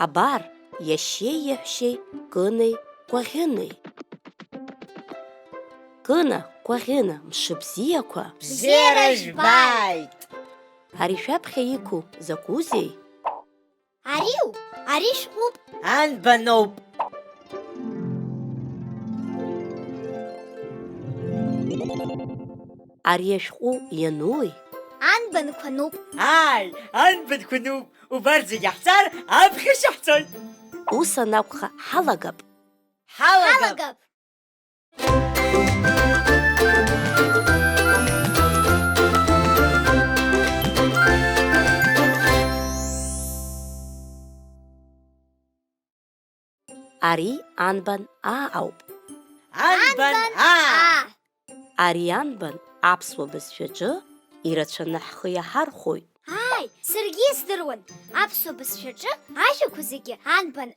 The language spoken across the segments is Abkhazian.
Абар, иашьеи иаҳәшьеи Кынеи Кәаӷьынеи. Кына, Кәаӷьына, мшыбзиақәа. Бзиара жәбааит! Ари шәаԥхьа иқәу закәузеи? Ари шәҟәуп. Анбаноуп! Ари ашәҟәы иануи? Анбанқәа нуп. Ааи, анбанқәа нуп! Убарҭ зегьы ҳцар, аԥхьа шаҳцоит! Ус анакәха ҳалагап. Ҳалагап! Ари анбан аа ауп. Анбан аа! Ари анбан аԥсуа бызшәаҿы ирацәаны ҳхы иаҳархәоит. Ааи, саргьы издыруан. Аԥсуа бызшәаҿы ажәақәа зегьы анбан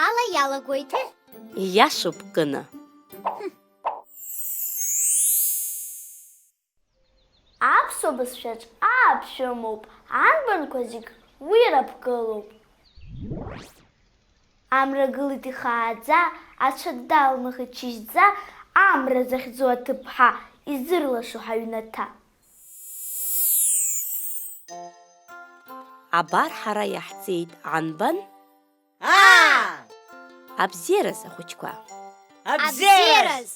ала иалагоит. Ииашоуп, Кына. Аԥсуа бызшәаҿ ааԥшәымоуп, анбанқәа зегь уи раԥгылоуп. Амра гылит ихааӡа, ацәа далмыхит шьыжьӡа, амра захьӡу аҭыԥҳа, изырлашо ҳаҩнаҭа. Абар ҳара иаҳҵеит анбан? Аа! Абзиараз, ахәыҷқәа. Абзиараз!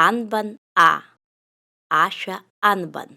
Анбан ашәа анбан.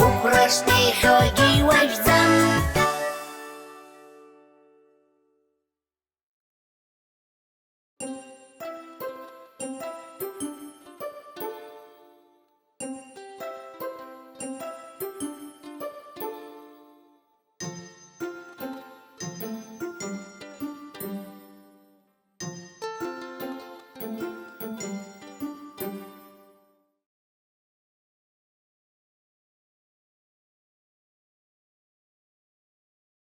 Уԥрашнеихьоугьы уажәӡам.